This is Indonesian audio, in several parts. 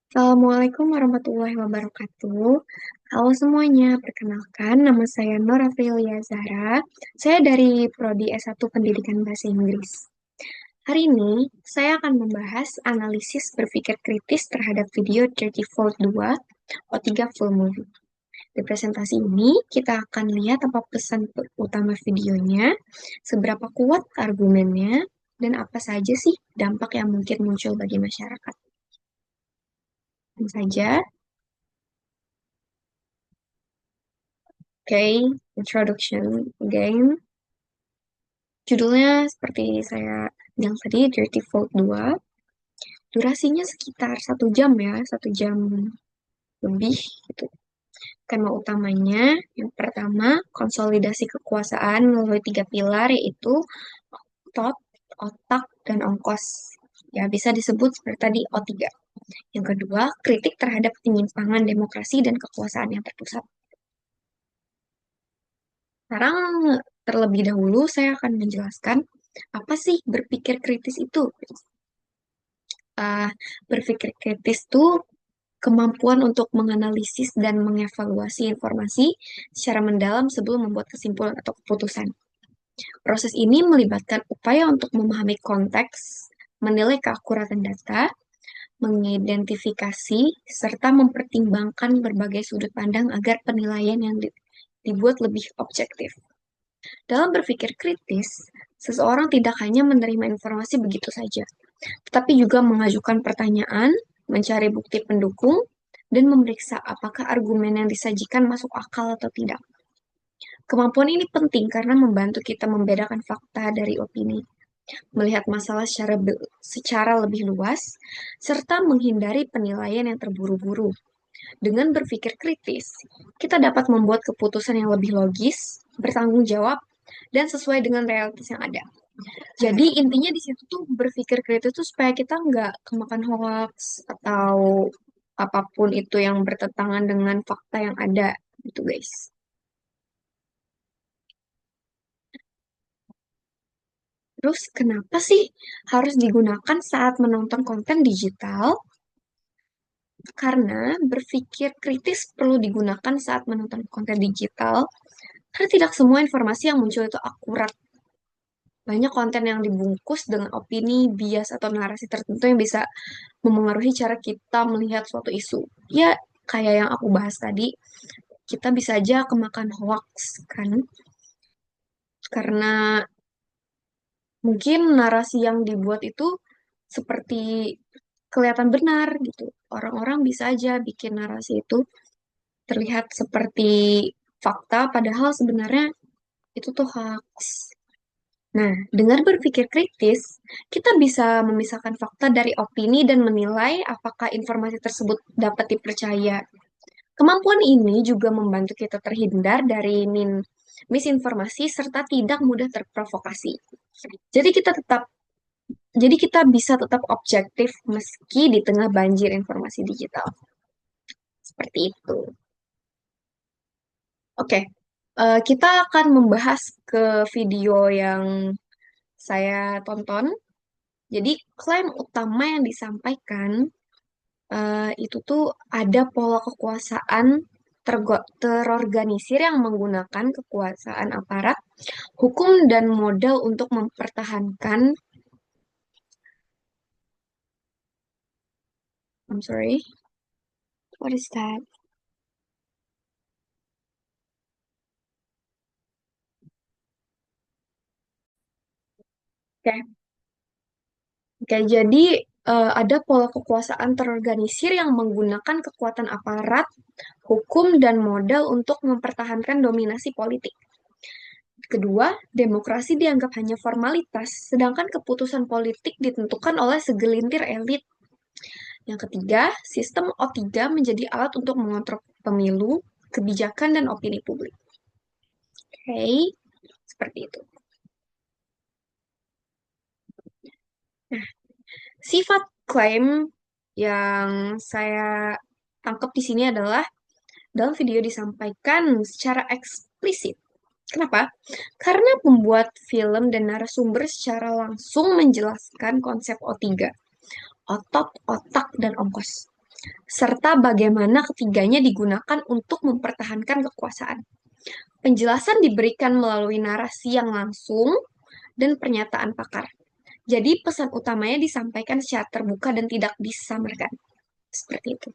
Assalamualaikum warahmatullahi wabarakatuh. Halo semuanya, perkenalkan nama saya Nora Aprilia Zahra. Saya dari Prodi S1 Pendidikan Bahasa Inggris. Hari ini, saya akan membahas analisis berpikir kritis terhadap video 34 2 O3 Full Movie. Di presentasi ini, kita akan lihat apa pesan utama videonya, seberapa kuat argumennya, dan apa saja sih dampak yang mungkin muncul bagi masyarakat. Tentu saja. Oke, introduction again. Judulnya seperti saya bilang tadi, Dirty Vault 2. Durasinya sekitar 1 jam ya, 1 jam lebih gitu. Tema utamanya, yang pertama, konsolidasi kekuasaan melalui 3 pilar, yaitu otot, otak, dan ongkos. Ya, bisa disebut seperti tadi O3. Yang kedua, kritik terhadap penyimpangan demokrasi dan kekuasaan yang terpusat. Sekarang terlebih dahulu saya akan menjelaskan apa sih berpikir kritis itu. Ah, berpikir kritis itu kemampuan untuk menganalisis dan mengevaluasi informasi secara mendalam sebelum membuat kesimpulan atau keputusan. Proses ini melibatkan upaya untuk memahami konteks, menilai keakuratan data, mengidentifikasi, serta mempertimbangkan berbagai sudut pandang agar penilaian yang dibuat lebih objektif. Dalam berpikir kritis, seseorang tidak hanya menerima informasi begitu saja, tetapi juga mengajukan pertanyaan, mencari bukti pendukung, dan memeriksa apakah argumen yang disajikan masuk akal atau tidak. Kemampuan ini penting karena membantu kita membedakan fakta dari opini, melihat masalah secara lebih luas, serta menghindari penilaian yang terburu-buru. Dengan berpikir kritis, kita dapat membuat keputusan yang lebih logis, bertanggung jawab, dan sesuai dengan realitas yang ada. Jadi intinya di situ tuh berpikir kritis tuh supaya kita nggak kemakan hoax atau apapun itu yang bertentangan dengan fakta yang ada gitu guys. Terus kenapa sih harus digunakan saat menonton konten digital? Karena berpikir kritis perlu digunakan saat menonton konten digital, karena tidak semua informasi yang muncul itu akurat. Banyak konten yang dibungkus dengan opini, bias, atau narasi tertentu yang bisa memengaruhi cara kita melihat suatu isu. Ya, kayak yang aku bahas tadi, kita bisa aja kemakan hoax, kan? Karena mungkin narasi yang dibuat itu seperti kelihatan benar gitu. Orang-orang bisa aja bikin narasi itu terlihat seperti fakta, padahal sebenarnya itu tuh hoax. Nah, dengan berpikir kritis, kita bisa memisahkan fakta dari opini dan menilai apakah informasi tersebut dapat dipercaya. Kemampuan ini juga membantu kita terhindar dari misinformasi serta tidak mudah terprovokasi. Jadi kita tetap jadi kita bisa tetap objektif meski di tengah banjir informasi digital. Seperti itu. Oke, kita akan membahas ke video yang saya tonton. Jadi klaim utama yang disampaikan itu tuh ada pola kekuasaan terorganisir yang menggunakan kekuasaan aparat, hukum, dan modal untuk mempertahankan, I'm sorry, what is that? Oke, oke, jadi ada pola kekuasaan terorganisir yang menggunakan kekuatan aparat, hukum, dan modal untuk mempertahankan dominasi politik. Kedua, demokrasi dianggap hanya formalitas, sedangkan keputusan politik ditentukan oleh segelintir elit. Yang ketiga, sistem O3 menjadi alat untuk mengontrol pemilu, kebijakan, dan opini publik. Oke, seperti itu. Nah, sifat klaim yang saya tangkap di sini adalah dalam video disampaikan secara eksplisit. Kenapa? Karena pembuat film dan narasumber secara langsung menjelaskan konsep O3, otot, otak, dan ongkos. serta bagaimana ketiganya digunakan untuk mempertahankan kekuasaan. Penjelasan diberikan melalui narasi yang langsung dan pernyataan pakar. Jadi pesan utamanya disampaikan secara terbuka dan tidak disamarkan. Seperti itu.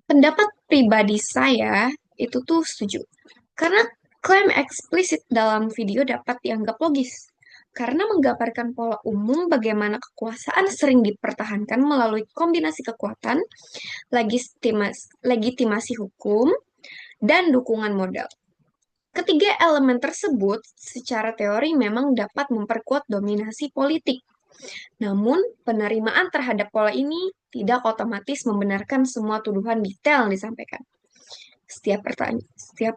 Pendapat pribadi saya itu tuh setuju. Karena klaim eksplisit dalam video dapat dianggap logis. Karena menggambarkan pola umum bagaimana kekuasaan sering dipertahankan melalui kombinasi kekuatan, legitimasi hukum, dan dukungan modal. Ketiga elemen tersebut secara teori memang dapat memperkuat dominasi politik. Namun, penerimaan terhadap pola ini tidak otomatis membenarkan semua tuduhan detail yang disampaikan. Setiap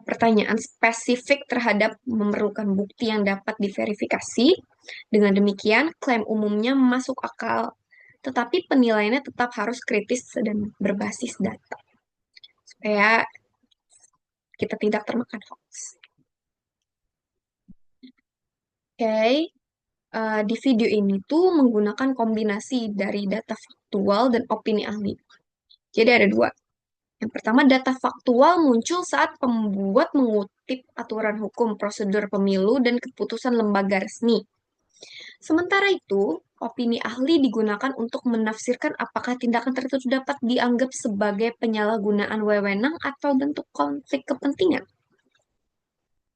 pertanyaan spesifik terhadap memerlukan bukti yang dapat diverifikasi. Dengan demikian, klaim umumnya masuk akal, tetapi penilaiannya tetap harus kritis dan berbasis data, supaya kita tidak termakan hoax. Oke, di video ini tuh menggunakan kombinasi dari data faktual dan opini ahli. Jadi ada dua. Yang pertama, data faktual muncul saat pembuat mengutip aturan hukum, prosedur pemilu, dan keputusan lembaga resmi. Sementara itu, opini ahli digunakan untuk menafsirkan apakah tindakan tertentu dapat dianggap sebagai penyalahgunaan wewenang atau bentuk konflik kepentingan.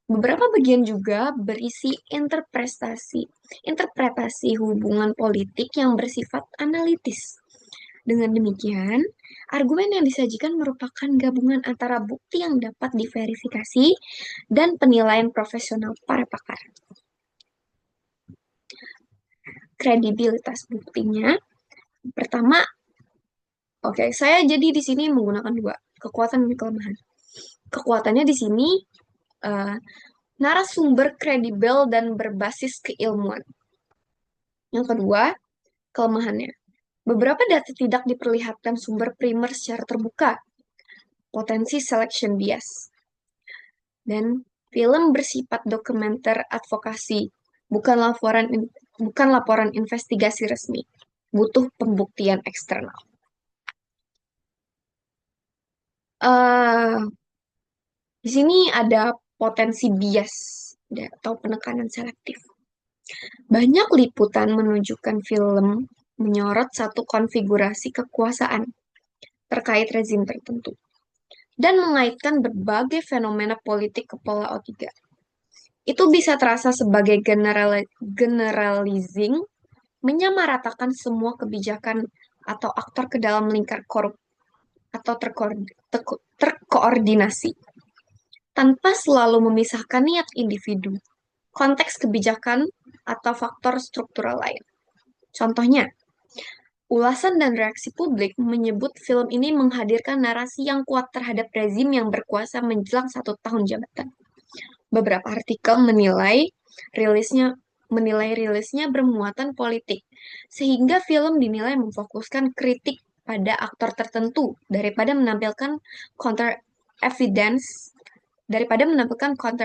Beberapa bagian juga berisi interpretasi hubungan politik yang bersifat analitis. Dengan demikian, argumen yang disajikan merupakan gabungan antara bukti yang dapat diverifikasi dan penilaian profesional para pakar. Kredibilitas buktinya, pertama, saya jadi di sini menggunakan dua, kekuatan dan kelemahan. Kekuatannya di sini narasumber kredibel dan berbasis keilmuan. Yang kedua, kelemahannya. Beberapa data tidak diperlihatkan sumber primer secara terbuka, potensi selection bias. Dan film bersifat dokumenter advokasi, bukan laporan investigasi resmi. Butuh pembuktian eksternal. Di sini ada potensi bias atau penekanan selektif. Banyak liputan menunjukkan film menyorot satu konfigurasi kekuasaan terkait rezim tertentu dan mengaitkan berbagai fenomena politik ke pola O3. Itu bisa terasa sebagai generalizing, menyamaratakan semua kebijakan atau aktor ke dalam lingkar korup atau terkoordinasi, tanpa selalu memisahkan niat individu, konteks kebijakan, atau faktor struktural lain. Contohnya, ulasan dan reaksi publik menyebut film ini menghadirkan narasi yang kuat terhadap rezim yang berkuasa menjelang 1 tahun jabatan. Beberapa artikel menilai rilisnya bermuatan politik, sehingga film dinilai memfokuskan kritik pada aktor tertentu daripada menampilkan counter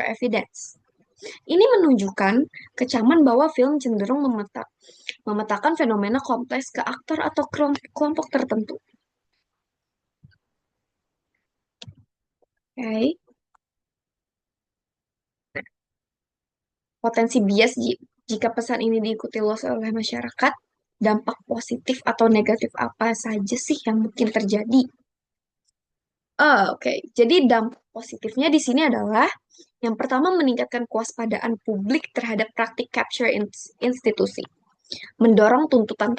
evidence. Ini menunjukkan kecaman bahwa film cenderung memetakan fenomena kompleks ke aktor atau kelompok tertentu. Okay. Potensi bias jika pesan ini diikuti luas oleh masyarakat, dampak positif atau negatif apa saja sih yang mungkin terjadi? Jadi dampak positifnya di sini adalah yang pertama meningkatkan kewaspadaan publik terhadap praktik capture institusi, mendorong tuntutan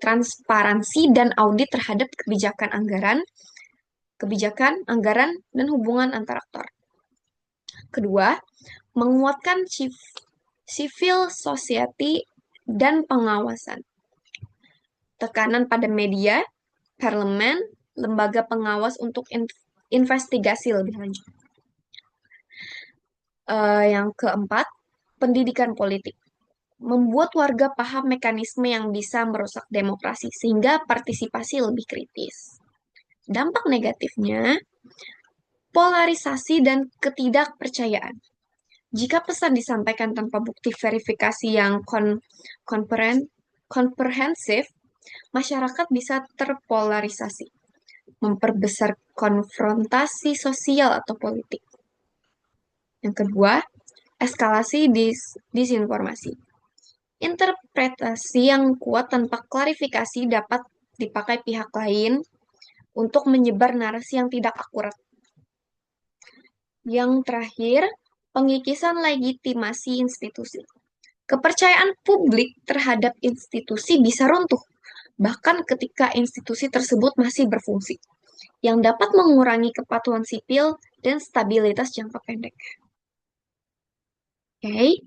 transparansi dan audit terhadap kebijakan, dan hubungan antar aktor. Kedua, menguatkan civil society dan pengawasan. Tekanan pada media, parlemen, lembaga pengawas untuk investigasi lebih lanjut. Yang keempat, pendidikan politik. Membuat warga paham mekanisme yang bisa merusak demokrasi sehingga partisipasi lebih kritis. Dampak negatifnya, polarisasi dan ketidakpercayaan. Jika pesan disampaikan tanpa bukti verifikasi yang komprehensif, masyarakat bisa terpolarisasi, memperbesar konfrontasi sosial atau politik. Yang kedua, eskalasi disinformasi. Interpretasi yang kuat tanpa klarifikasi dapat dipakai pihak lain untuk menyebar narasi yang tidak akurat. Yang terakhir, pengikisan legitimasi institusi. Kepercayaan publik terhadap institusi bisa runtuh, bahkan ketika institusi tersebut masih berfungsi, yang dapat mengurangi kepatuhan sipil dan stabilitas jangka pendek. Oke,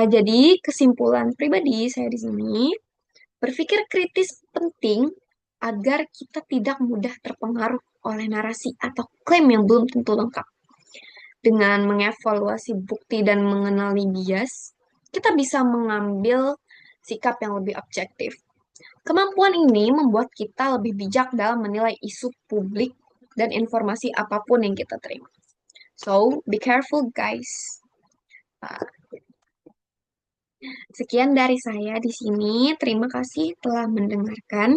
jadi kesimpulan pribadi saya di sini, berpikir kritis penting agar kita tidak mudah terpengaruh oleh narasi atau klaim yang belum tentu lengkap. Dengan mengevaluasi bukti dan mengenali bias, kita bisa mengambil sikap yang lebih objektif. Kemampuan ini membuat kita lebih bijak dalam menilai isu publik dan informasi apapun yang kita terima. So, be careful guys. Uh, Sekian dari saya di sini. Terima kasih telah mendengarkan.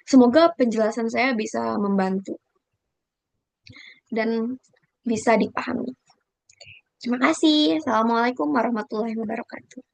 Semoga penjelasan saya bisa membantu dan bisa dipahami. Terima kasih. Assalamualaikum warahmatullahi wabarakatuh.